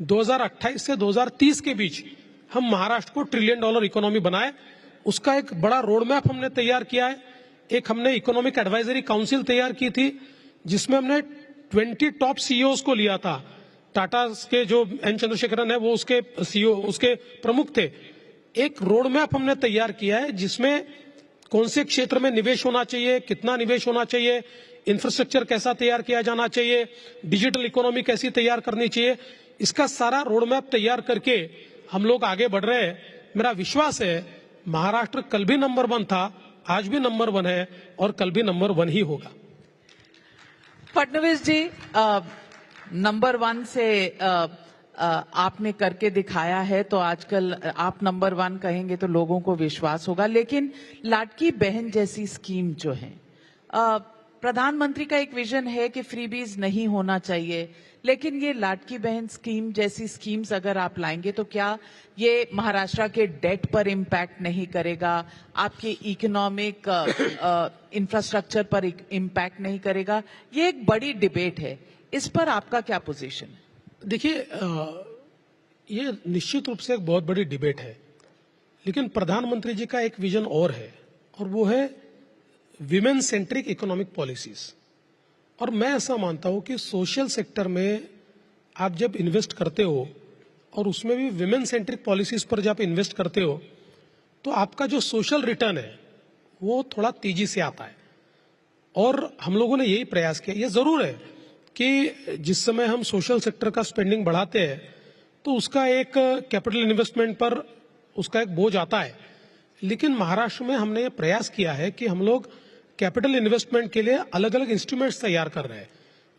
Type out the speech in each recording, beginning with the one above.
2028 से 2030 के बीच हम महाराष्ट्र को $1 ट्रिलियन इकोनॉमी बनाए, उसका एक बड़ा रोड मैप हमने तैयार किया है। एक हमने इकोनॉमिक एडवाइजरी काउंसिल तैयार की थी, जिसमें हमने 20 टॉप सीईओज को लिया था। टाटा के जो एन चंद्रशेखरन है वो उसके सीईओ, उसके प्रमुख थे। एक रोड मैप हमने तैयार किया है जिसमें कौन से क्षेत्र में निवेश होना चाहिए, कितना निवेश होना चाहिए, इंफ्रास्ट्रक्चर कैसा तैयार किया जाना चाहिए, डिजिटल इकोनॉमी कैसी तैयार करनी चाहिए, इसका सारा रोड मैप तैयार करके हम लोग आगे बढ़ रहे हैं। मेरा विश्वास है महाराष्ट्र कल भी नंबर 1 था, आज भी नंबर 1 है और कल भी नंबर 1 ही होगा। फडणवीस जी, नंबर 1 से आपने करके दिखाया है, तो आजकल आप नंबर 1 कहेंगे तो लोगों को विश्वास होगा। लेकिन लाडकी बहन जैसी स्कीम जो है, प्रधानमंत्री का एक विजन है कि फ्रीबीज नहीं होना चाहिए, लेकिन ये लाडकी बहन स्कीम जैसी स्कीम्स अगर आप लाएंगे तो क्या ये महाराष्ट्र के डेट पर इम्पैक्ट नहीं करेगा, आपके इकोनॉमिक इंफ्रास्ट्रक्चर पर इम्पैक्ट नहीं करेगा? ये एक बड़ी डिबेट है, इस पर आपका क्या पोजीशन है? देखिए, ये निश्चित रूप से एक बहुत बड़ी डिबेट है, लेकिन प्रधानमंत्री जी का एक विजन और है, और वो है विमेन सेंट्रिक इकोनॉमिक पॉलिसीज। और मैं ऐसा मानता हूं कि सोशल सेक्टर में आप जब इन्वेस्ट करते हो और उसमें भी विमेन सेंट्रिक पॉलिसीज पर जब आप इन्वेस्ट करते हो तो आपका जो सोशल रिटर्न है वो थोड़ा तेजी से आता है। और हम लोगों ने यही प्रयास किया। ये जरूर है कि जिस समय हम सोशल सेक्टर का स्पेंडिंग बढ़ाते हैं तो उसका एक कैपिटल इन्वेस्टमेंट पर उसका एक बोझ आता है, लेकिन महाराष्ट्र में हमने ये प्रयास किया है कि हम लोग कैपिटल इन्वेस्टमेंट के लिए अलग अलग इंस्ट्रूमेंट्स तैयार कर रहे हैं।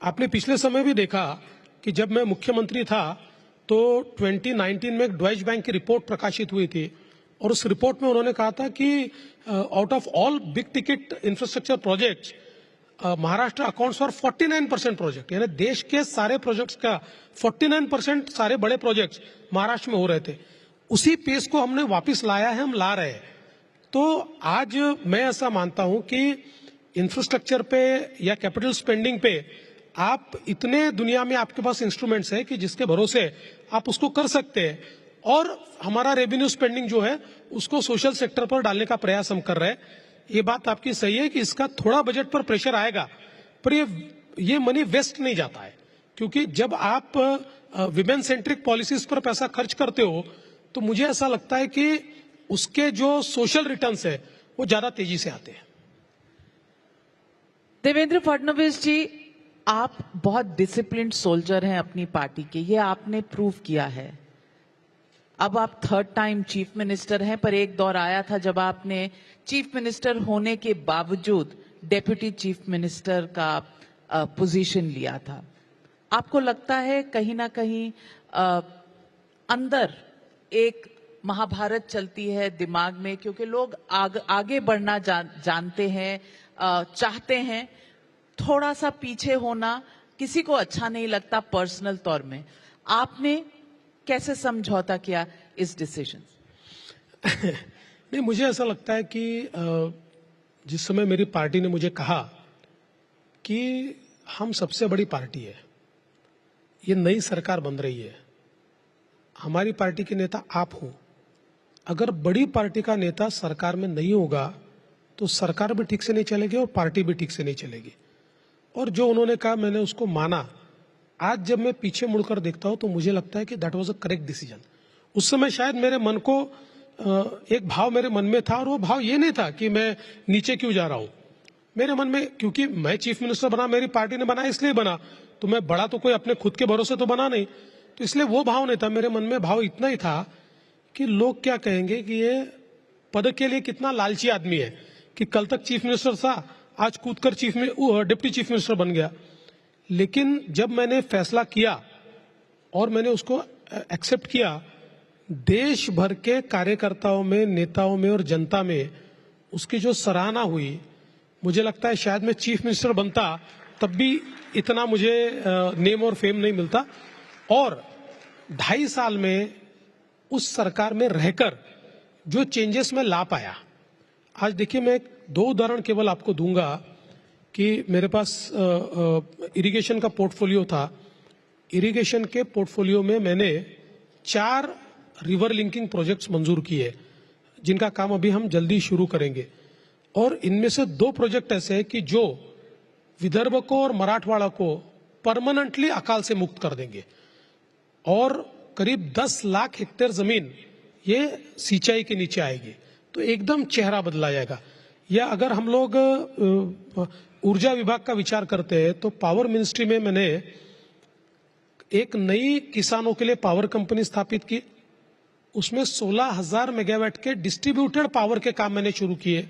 आपने पिछले समय भी देखा कि जब मैं मुख्यमंत्री था तो 2019 में एक डॉइच बैंक की रिपोर्ट प्रकाशित हुई थी, और उस रिपोर्ट में उन्होंने कहा था कि out of all big ticket infrastructure projects Maharashtra accounts for 49% project, यानी देश के सारे प्रोजेक्ट्स का 49% सारे बड़े प्रोजेक्ट्स महाराष्ट्र में हो रहे थे। उसी पेस को हमने वापस लाया है, हम ला रहे हैं। तो आज मैं ऐसा मानता हूं कि इंफ्रास्ट्रक्चर पे या कैपिटल स्पेंडिंग पे आप इतने दुनिया में आपके पास इंस्ट्रूमेंट्स है कि जिसके भरोसे आप उसको कर सकते हैं, और हमारा रेवेन्यू स्पेंडिंग जो है उसको सोशल सेक्टर पर डालने का प्रयास हम कर रहे हैं। ये बात आपकी सही है कि इसका थोड़ा बजट पर प्रेशर आएगा, पर ये मनी वेस्ट नहीं जाता है, क्योंकि जब आप विमेन सेंट्रिक पॉलिसीज पर पैसा खर्च करते हो तो मुझे ऐसा लगता है कि उसके जो सोशल रिटर्न्स है वो ज्यादा तेजी से आते हैं। देवेंद्र फडणवीस जी, आप बहुत डिसिप्लिन्ड सोल्जर हैं अपनी पार्टी के, ये आपने प्रूव किया है। अब आप 3rd टाइम चीफ मिनिस्टर हैं, पर एक दौर आया था जब आपने चीफ मिनिस्टर होने के बावजूद डेप्यूटी चीफ मिनिस्टर का पोजीशन लिया था। आपको लगता है कहीं ना कहीं अंदर एक महाभारत चलती है दिमाग में, क्योंकि लोग आगे बढ़ना जानते हैं, चाहते हैं, थोड़ा सा पीछे होना किसी को अच्छा नहीं लगता पर्सनल तौर में। आपने कैसे समझौता किया इस डिसीजन? नहीं, मुझे ऐसा लगता है कि जिस समय मेरी पार्टी ने मुझे कहा कि हम सबसे बड़ी पार्टी है, ये नई सरकार बन रही है, हमारी पार्टी के नेता आप हो, अगर बड़ी पार्टी का नेता सरकार में नहीं होगा तो सरकार भी ठीक से नहीं चलेगी और पार्टी भी ठीक से नहीं चलेगी। और जो उन्होंने कहा मैंने उसको माना। आज जब मैं पीछे मुड़कर देखता हूं तो मुझे लगता है कि that was a correct decision. उस समय शायद मेरे मन को एक भाव मेरे मन में था, और वो भाव ये नहीं था कि मैं नीचे क्यों जा रहा हूं। मेरे मन में, क्योंकि मैं चीफ मिनिस्टर बना, मेरी पार्टी ने बना इसलिए बना, तो मैं बड़ा तो कोई अपने खुद के भरोसे तो बना नहीं, तो इसलिए वो भाव नहीं था। मेरे मन में भाव इतना ही था कि लोग क्या कहेंगे कि ये पद के लिए कितना लालची आदमी है कि कल तक चीफ मिनिस्टर था, आज कूदकर डिप्टी चीफ मिनिस्टर बन गया। लेकिन जब मैंने फैसला किया और मैंने उसको एक्सेप्ट किया, देश भर के कार्यकर्ताओं में, नेताओं में और जनता में उसकी जो सराहना हुई, मुझे लगता है शायद मैं चीफ मिनिस्टर बनता तब भी इतना मुझे नेम और फेम नहीं मिलता। और 2.5 साल में उस सरकार में रहकर जो चेंजेस मैं ला पाया, आज देखिए मैं 2 उदाहरण केवल आपको दूंगा कि मेरे पास इरिगेशन का पोर्टफोलियो था। इरिगेशन के पोर्टफोलियो में मैंने 4 रिवर लिंकिंग प्रोजेक्ट्स मंजूर किए, जिनका काम अभी हम जल्दी शुरू करेंगे। और इनमें से 2 प्रोजेक्ट ऐसे हैं कि जो विदर्भ को और मराठवाड़ा को परमानेंटली अकाल से मुक्त कर देंगे, और करीब 10 लाख हेक्टेयर जमीन ये सिंचाई के नीचे आएगी, तो एकदम चेहरा बदला जाएगा। या अगर हम लोग ऊर्जा विभाग का विचार करते हैं तो पावर मिनिस्ट्री में मैंने एक नई किसानों के लिए पावर कंपनी स्थापित की, उसमें 16,000 मेगावाट के डिस्ट्रीब्यूटेड पावर के काम मैंने शुरू किए,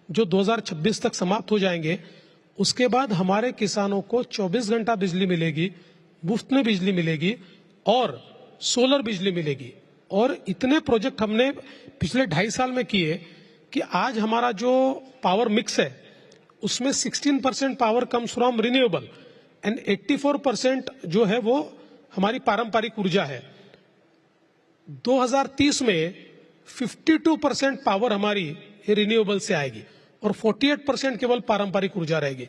जो 2026 तक समाप्त हो जाएंगे। उसके बाद हमारे किसानों को 24 घंटा बिजली मिलेगी, मुफ्त में बिजली मिलेगी और सोलर बिजली मिलेगी। और इतने प्रोजेक्ट हमने पिछले 2.5 साल में किए कि आज हमारा जो पावर मिक्स है उसमें 16% power comes from renewable and 84% जो है वो हमारी पारंपरिक ऊर्जा है। 2030 में 52% पावर हमारी रिन्यूएबल से आएगी और 48% केवल पारंपरिक ऊर्जा रहेगी।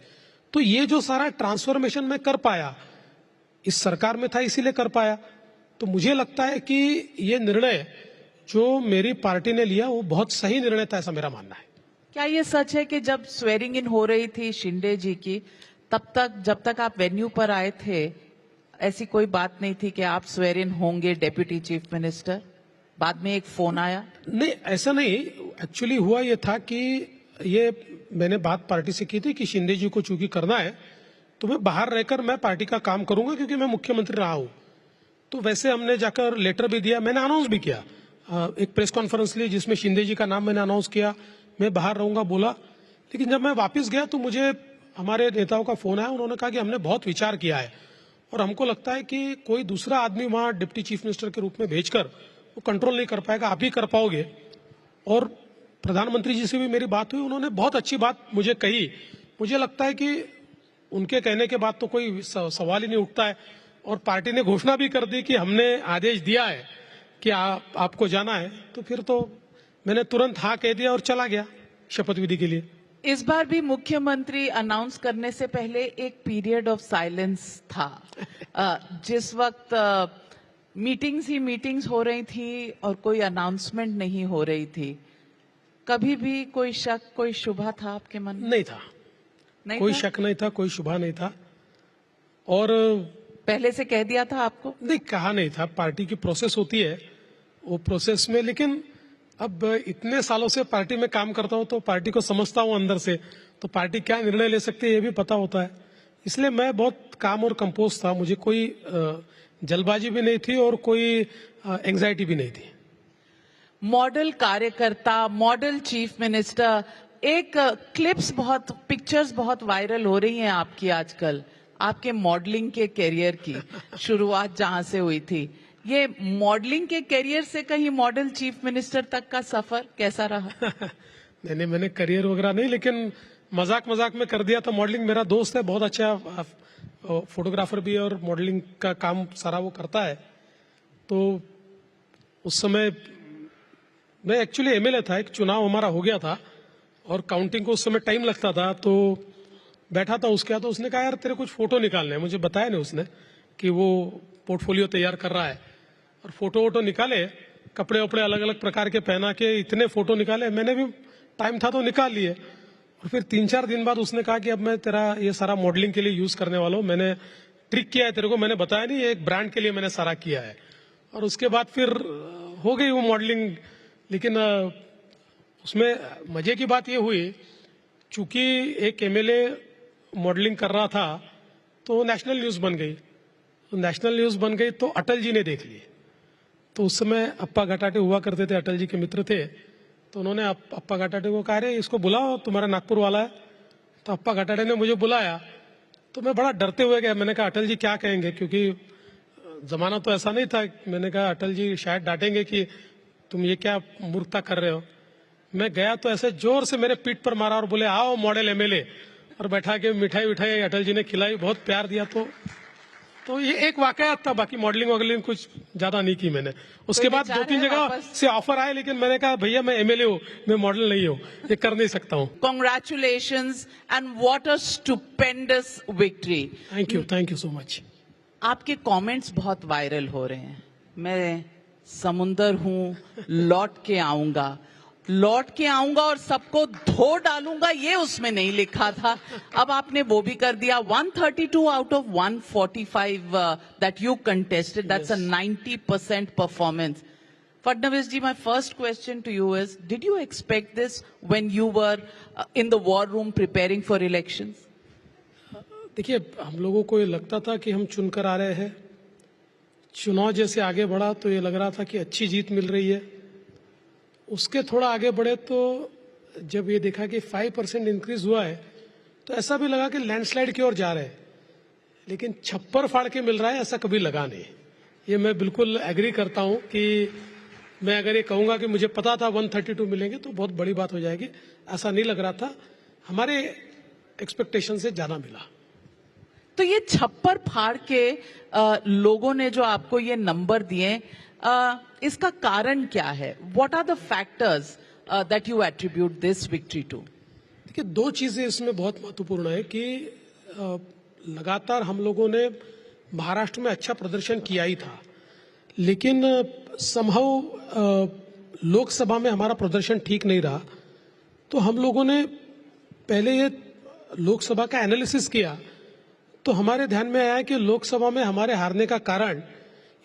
तो ये जो सारा ट्रांसफॉर्मेशन मैं कर पाया, इस सरकार में था इसीलिए कर पाया। तो मुझे लगता है कि ये निर्णय जो मेरी पार्टी ने लिया वो बहुत सही निर्णय था, ऐसा मेरा मानना है। क्या ये सच है कि जब स्वेरिंग इन हो रही थी शिंदे जी की, तब तक जब तक आप वेन्यू पर आए थे ऐसी कोई बात नहीं थी कि आप स्वेर इन होंगे डेप्यूटी चीफ मिनिस्टर? बाद में एक फोन आया? नहीं, ऐसा नहीं। एक्चुअली हुआ ये था कि ये मैंने बात पार्टी से की थी कि शिंदे जी को चूंकि करना है तो मैं बाहर रहकर मैं पार्टी का काम करूंगा, क्योंकि मैं मुख्यमंत्री रहा हूं। तो वैसे हमने जाकर लेटर भी दिया, मैंने अनाउंस भी किया, एक प्रेस कॉन्फ्रेंस ली जिसमें शिंदे जी का नाम मैंने अनाउंस किया, मैं बाहर रहूंगा बोला। लेकिन जब मैं वापस गया तो मुझे हमारे नेताओं का फोन आया, उन्होंने कहा कि हमने बहुत विचार किया है और हमको लगता है कि कोई दूसरा आदमी वहां डिप्टी चीफ मिनिस्टर के रूप में भेजकर वो कंट्रोल नहीं कर पाएगा, आप ही कर पाओगे। और प्रधानमंत्री जी से भी मेरी बात हुई, उन्होंने बहुत अच्छी बात मुझे कही। मुझे लगता है कि उनके कहने के बाद तो कोई सवाल ही नहीं उठता है। और पार्टी ने घोषणा भी कर दी कि हमने आदेश दिया है कि आपको जाना है, तो फिर तो मैंने तुरंत हाँ कह दिया और चला गया शपथ विधि के लिए। इस बार भी मुख्यमंत्री अनाउंस करने से पहले एक पीरियड ऑफ साइलेंस था, जिस वक्त मीटिंग्स ही मीटिंग्स हो रही थी और कोई अनाउंसमेंट नहीं हो रही थी। कभी भी कोई शक, कोई शुभा था आपके मन में? नहीं था, नहीं कोई था? शक नहीं था, कोई शुभा नहीं था। और पहले से कह दिया था आपको? नहीं, कहा नहीं था। पार्टी की प्रोसेस होती है, वो प्रोसेस में, लेकिन अब इतने सालों से पार्टी में काम करता हूं तो पार्टी को समझता हूं अंदर से, तो पार्टी क्या निर्णय ले सकती है ये भी पता होता है। इसलिए मैं बहुत काम और कंपोज था, मुझे कोई जल्दबाजी भी नहीं थी और कोई एंजाइटी भी नहीं थी। मॉडल कार्यकर्ता, मॉडल चीफ मिनिस्टर, एक पिक्चर्स बहुत वायरल हो रही हैं आपकी आजकल, आपके मॉडलिंग के करियर की शुरुआत जहां से हुई थी। ये मॉडलिंग के करियर से कहीं मॉडल चीफ मिनिस्टर तक का सफर कैसा रहा? नहीं, मैंने करियर वगैरह नहीं, लेकिन मजाक मजाक में कर दिया था। मॉडलिंग मेरा दोस्त है, बहुत अच्छा फोटोग्राफर भी है और मॉडलिंग का काम सारा वो करता है। तो उस समय मैं एक्चुअली एमएलए था, एक चुनाव हमारा हो गया था और काउंटिंग को उस समय टाइम लगता था, तो बैठा था उसके यहाँ, तो उसने कहा यार तेरे कुछ फोटो निकालने हैं। मुझे बताया नहीं उसने कि वो पोर्टफोलियो तैयार कर रहा है, और फोटो वोटो निकाले, कपड़े वपड़े अलग अलग प्रकार के पहना के इतने फोटो निकाले। मैंने भी टाइम था तो निकाल लिए। और फिर 3-4 दिन बाद उसने कहा कि अब मैं तेरा ये सारा मॉडलिंग के लिए यूज करने वाला हूँ, मैंने ट्रिक किया है तेरे को, मैंने बताया नहीं, एक ब्रांड के लिए मैंने सारा किया है। और उसके बाद फिर हो गई वो मॉडलिंग। लेकिन उसमें मजे की बात ये हुई, चूंकि एक एमएलए मॉडलिंग कर रहा था तो नेशनल न्यूज बन गई। तो नेशनल न्यूज बन गई तो अटल जी ने देख ली। तो उस समय अप्पा घटाटे हुआ करते थे, अटल जी के मित्र थे, तो उन्होंने अप्पा घटाटे को कहा रे इसको बुलाओ, तुम्हारा नागपुर वाला है। तो अप्पा घटाटे ने मुझे बुलाया, तो मैं बड़ा डरते हुए गया। मैंने कहा अटल जी क्या कहेंगे, क्योंकि जमाना तो ऐसा नहीं था। मैंने कहा अटल जी शायद डांटेंगे कि तुम ये क्या मूर्खता कर रहे हो। मैं गया तो ऐसे जोर से मेरे पीठ पर मारा और बोले आओ मॉडल एमएलए, और बैठा के मिठाई विठाई अटल जी ने खिलाई, बहुत प्यार दिया। तो ये एक वाकयात था, बाकी मॉडलिंग वगैरह कुछ ज्यादा नहीं की मैंने। उसके बाद 2-3 जगह से ऑफर आए, लेकिन मैंने कहा भैया मैं एमएलए हूँ, मैं मॉडल नहीं हूँ, ये कर नहीं सकता हूँ। Congratulations and what a stupendous victory. Thank you so much. आपके कमेंट्स बहुत वायरल हो रहे हैं। मैं समुंदर हूं, लौट के आऊंगा और सबको धो डालूंगा, ये उसमें नहीं लिखा था। अब आपने वो भी कर दिया। 132 out of 145 that you contested, that's a 90% performance. Fadnavis ji, my first question to you is, did you expect this when you were in the war room preparing for elections? देखिए, हम लोगों को ये लगता था कि हम चुनकर आ रहे हैं। चुनाव जैसे आगे बढ़ा तो ये लग रहा था कि अच्छी जीत मिल रही है। उसके थोड़ा आगे बढ़े तो जब ये देखा कि 5% इंक्रीज हुआ है तो ऐसा भी लगा कि लैंडस्लाइड की ओर जा रहे हैं। लेकिन छप्पर फाड़ के मिल रहा है, ऐसा कभी लगा नहीं। ये मैं बिल्कुल एग्री करता हूं कि मैं अगर ये कहूंगा कि मुझे पता था 132 मिलेंगे तो बहुत बड़ी बात हो जाएगी। ऐसा नहीं लग रहा था, हमारे एक्सपेक्टेशन से ज्यादा मिला। तो ये छप्पर फाड़ के लोगों ने जो आपको ये नंबर दिए, इसका कारण क्या है? What are the factors that you attribute this victory to? देखिए, दो चीजें इसमें बहुत महत्वपूर्ण है कि लगातार हम लोगों ने महाराष्ट्र में अच्छा प्रदर्शन किया ही था, लेकिन समहाउ लोकसभा में हमारा प्रदर्शन ठीक नहीं रहा। तो हम लोगों ने पहले ये लोकसभा का एनालिसिस किया तो हमारे ध्यान में आया कि लोकसभा में हमारे हारने का कारण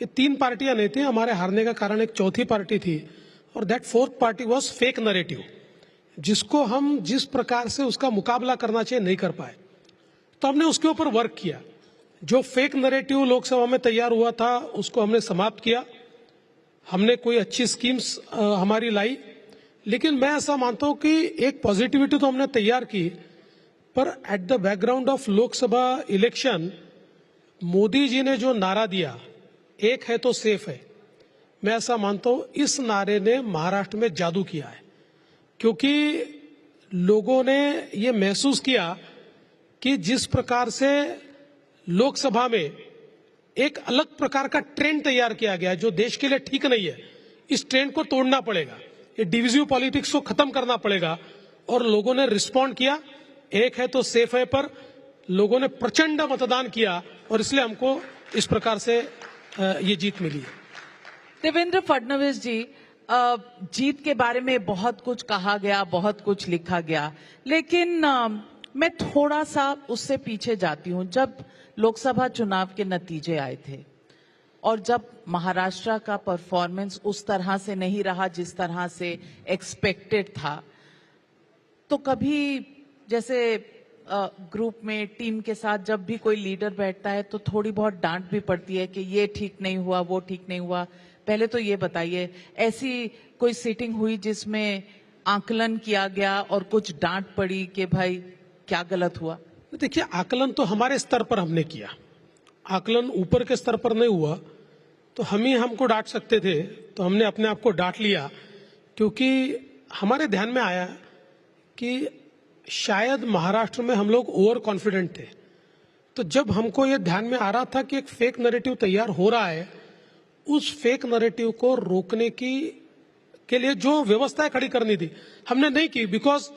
ये 3 पार्टियां नहीं थी। हमारे हारने का कारण एक चौथी पार्टी थी और that fourth party was fake narrative, जिसको हम जिस प्रकार से उसका मुकाबला करना चाहिए नहीं कर पाए। तो हमने उसके ऊपर वर्क किया। जो फेक नैरेटिव लोकसभा में तैयार हुआ था उसको हमने समाप्त किया। हमने कोई अच्छी स्कीम्स हमारी लाई, लेकिन मैं ऐसा मानता हूं कि एक पॉजिटिविटी तो हमने तैयार की, पर at the background of Lok Sabha election Modi ji ने जो नारा दिया, एक है तो सेफ है, मैं ऐसा मानता हूं इस नारे ने महाराष्ट्र में जादू किया है। क्योंकि लोगों ने ये महसूस किया कि जिस प्रकार से लोकसभा में एक अलग प्रकार का ट्रेंड तैयार किया गया है जो देश के लिए ठीक नहीं है, इस ट्रेंड को तोड़ना पड़ेगा, ये डिविजिव पॉलिटिक्स को खत्म करना पड़ेगा। और लोगों ने रिस्पॉन्ड किया, एक है तो सेफ है पर लोगों ने प्रचंड मतदान किया और इसलिए हमको इस प्रकार से ये जीत मिली है। देवेंद्र फडणवीस जी, जीत के बारे में बहुत कुछ कहा गया, बहुत कुछ लिखा गया, लेकिन मैं थोड़ा सा उससे पीछे जाती हूं। जब लोकसभा चुनाव के नतीजे आए थे और जब महाराष्ट्र का परफॉर्मेंस उस तरह से नहीं रहा जिस तरह से एक्सपेक्टेड था, तो कभी जैसे ग्रुप में टीम के साथ जब भी कोई लीडर बैठता है तो थोड़ी बहुत डांट भी पड़ती है कि ये ठीक नहीं हुआ, वो ठीक नहीं हुआ। पहले तो ये बताइए, ऐसी कोई सीटिंग हुई जिसमें आकलन किया गया और कुछ डांट पड़ी कि भाई क्या गलत हुआ? देखिए, आकलन तो हमारे स्तर पर हमने किया, आकलन ऊपर के स्तर पर नहीं हुआ। तो हम ही हमको डांट सकते थे, तो हमने अपने आप को डांट लिया, क्योंकि हमारे ध्यान में आया कि शायद महाराष्ट्र में हम लोग ओवर कॉन्फिडेंट थे। तो जब हमको ये ध्यान में आ रहा था कि एक फेक नैरेटिव तैयार हो रहा है, उस फेक नैरेटिव को रोकने के लिए जो व्यवस्थाएं खड़ी करनी थी हमने नहीं की, बिकॉज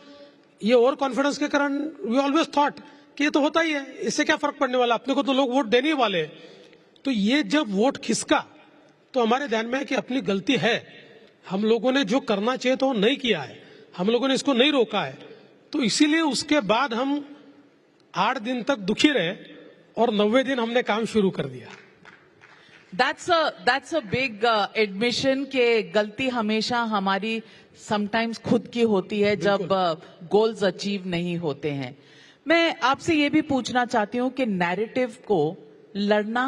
ये ओवर कॉन्फिडेंस के कारण वी ऑलवेज थॉट कि ये तो होता ही है, इससे क्या फर्क पड़ने वाला, अपने को तो लोग वोट देने ही वाले हैं। तो ये जब वोट खिसका तो हमारे ध्यान में है कि अपनी गलती है, हम लोगों ने जो करना चाहिए तो नहीं किया है, हम लोगों ने इसको नहीं रोका है। तो इसीलिए उसके बाद हम 8 दिन तक दुखी रहे और 90वें दिन हमने काम शुरू कर दिया। That's a big admission कि गलती हमेशा हमारी समटाइम्स खुद की होती है जब गोल्स अचीव नहीं होते हैं। मैं आपसे ये भी पूछना चाहती हूँ कि नैरेटिव को लड़ना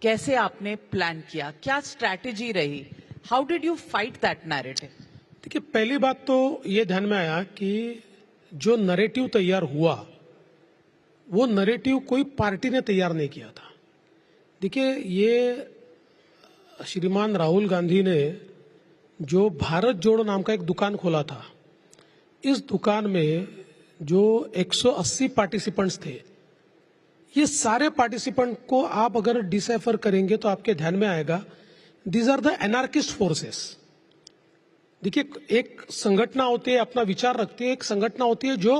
कैसे आपने प्लान किया, क्या स्ट्रैटेजी रही, how did you fight that narrative? देखिए, पहली बात तो ये ध्यान में आया कि जो नैरेटिव तैयार हुआ वो नैरेटिव कोई पार्टी ने तैयार नहीं किया था। देखिए, ये श्रीमान राहुल गांधी ने जो भारत जोड़ो नाम का एक दुकान खोला था, इस दुकान में जो 180 पार्टिसिपेंट्स थे, ये सारे पार्टिसिपेंट को आप अगर डिसाइफर करेंगे तो आपके ध्यान में आएगा these are the anarchist forces. देखिए, एक संगठन होती है, अपना विचार रखती है, एक संगठन होती है जो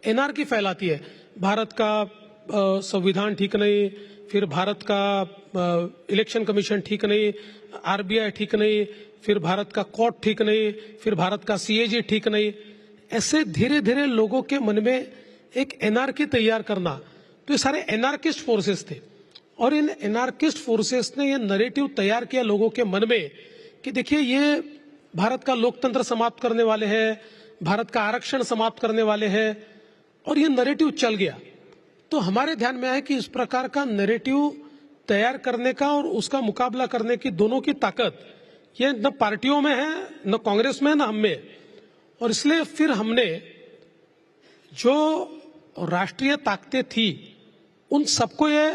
एनार्की फैलाती है, भारत का संविधान ठीक नहीं, फिर भारत का इलेक्शन कमीशन ठीक नहीं, आरबीआई ठीक नहीं, फिर भारत का कोर्ट ठीक नहीं, फिर भारत का सीएजी ठीक नहीं, ऐसे धीरे धीरे लोगों के मन में एक एनार्की तैयार करना। तो ये सारे एनार्किस्ट फोर्सेस थे और इन एनार्किस्ट फोर्सेस ने ये नैरेटिव तैयार किया लोगों के मन में कि देखिए ये भारत का लोकतंत्र समाप्त करने वाले हैं, भारत का आरक्षण समाप्त करने वाले हैं, और ये नैरेटिव चल गया। तो हमारे ध्यान में आया कि इस प्रकार का नैरेटिव तैयार करने का और उसका मुकाबला करने की दोनों की ताकत ये न पार्टियों में है, न कांग्रेस में, न हम में। और इसलिए फिर हमने जो राष्ट्रीय ताकतें थी उन सबको ये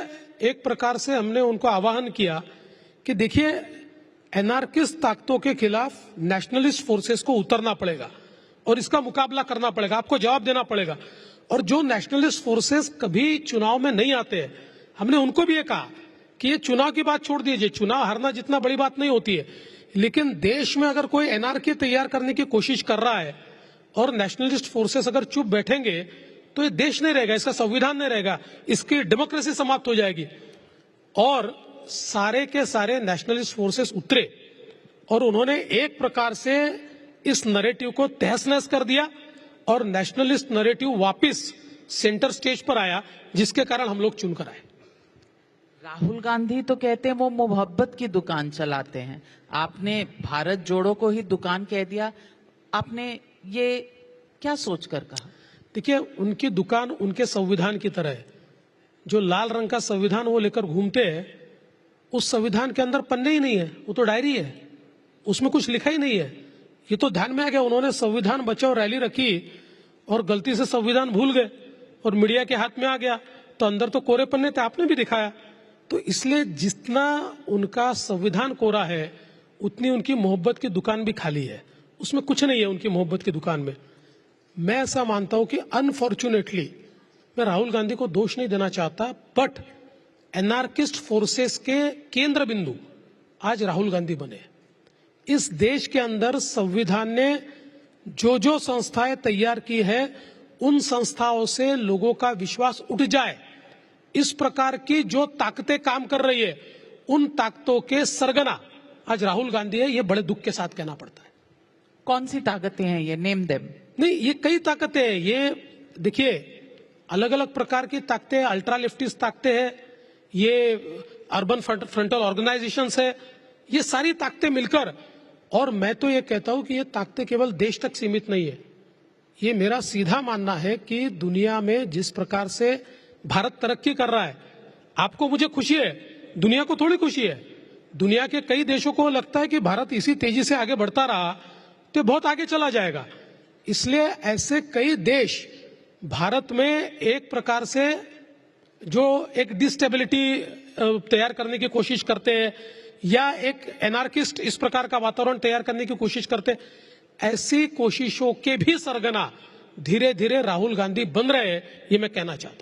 एक प्रकार से हमने उनको आह्वान किया कि देखिए एनार्किस्ट ताकतों के खिलाफ नेशनलिस्ट फोर्सेस को उतरना पड़ेगा और इसका मुकाबला करना पड़ेगा, आपको जवाब देना पड़ेगा। और जो नेशनलिस्ट फोर्सेस कभी चुनाव में नहीं आते हैं, हमने उनको भी ये कहा कि ये चुनाव की बात छोड़ दीजिए, चुनाव हारना जितना बड़ी बात नहीं होती है, लेकिन देश में अगर कोई एनार्की तैयार करने की कोशिश कर रहा है और नेशनलिस्ट फोर्सेस अगर चुप बैठेंगे तो ये देश नहीं रहेगा, इसका संविधान नहीं रहेगा, इसकी डेमोक्रेसी समाप्त हो जाएगी। और सारे के सारे नेशनलिस्ट फोर्सेस उतरे और उन्होंने एक प्रकार से इस नैरेटिव को तहस नहस कर दिया और नेशनलिस्ट नैरेटिव वापस सेंटर स्टेज पर आया, जिसके कारण हम लोग चुनकर आए। राहुल गांधी तो कहते हैं वो मोहब्बत की दुकान चलाते हैं, आपने भारत जोड़ो को ही दुकान कह दिया, आपने ये क्या सोचकर कहा? देखिए उनकी दुकान उनके संविधान की तरह है। जो लाल रंग का संविधान वो लेकर घूमते हैं, उस संविधान के अंदर पन्ने ही नहीं है, वो तो डायरी है, उसमें कुछ लिखा ही नहीं है। ये तो ध्यान में आ गया, उन्होंने संविधान बचाओ रैली रखी और गलती से संविधान भूल गए और मीडिया के हाथ में आ गया, तो अंदर तो कोरे पन्ने थे, आपने भी दिखाया। तो इसलिए जितना उनका संविधान कोरा है उतनी उनकी मोहब्बत की दुकान भी खाली है, उसमें कुछ नहीं है उनकी मोहब्बत की दुकान में। मैं ऐसा मानता हूं कि अनफॉर्चुनेटली, मैं राहुल गांधी को दोष नहीं देना चाहता, बट एनार्किस्ट फोर्सेस के केंद्र बिंदु आज राहुल गांधी बने। इस देश के अंदर संविधान ने जो जो संस्थाएं तैयार की है उन संस्थाओं से लोगों का विश्वास उठ जाए, इस प्रकार की जो ताकतें काम कर रही है उन ताकतों के सरगना आज राहुल गांधी है, ये बड़े दुख के साथ कहना पड़ता है। कौन सी ताकतें हैं ये? Name them. नहीं, ये कई ताकतें हैं, ये देखिए अलग अलग प्रकार की ताकतें, अल्ट्रा लेफ्टिस्ट ताकतें हैं, ये अर्बन फ्रंटल ऑर्गेनाइजेशंस है, ये सारी ताकतें मिलकर, और मैं तो ये कहता हूं कि ये ताकतें केवल देश तक सीमित नहीं है। ये मेरा सीधा मानना है कि दुनिया में जिस प्रकार से भारत तरक्की कर रहा है, आपको मुझे खुशी है, दुनिया को थोड़ी खुशी है। दुनिया के कई देशों को लगता है कि भारत इसी तेजी से आगे बढ़ता रहा तो बहुत आगे चला जाएगा। इसलिए ऐसे कई देश भारत में एक प्रकार से जो एक डिस्टेबिलिटी तैयार करने की कोशिश करते हैं या एक एनार्किस्ट इस प्रकार का वातावरण तैयार करने की कोशिश करते हैं, ऐसी कोशिशों के भी सरगना धीरे धीरे राहुल गांधी बन रहे हैं, ये मैं कहना चाहता हूं।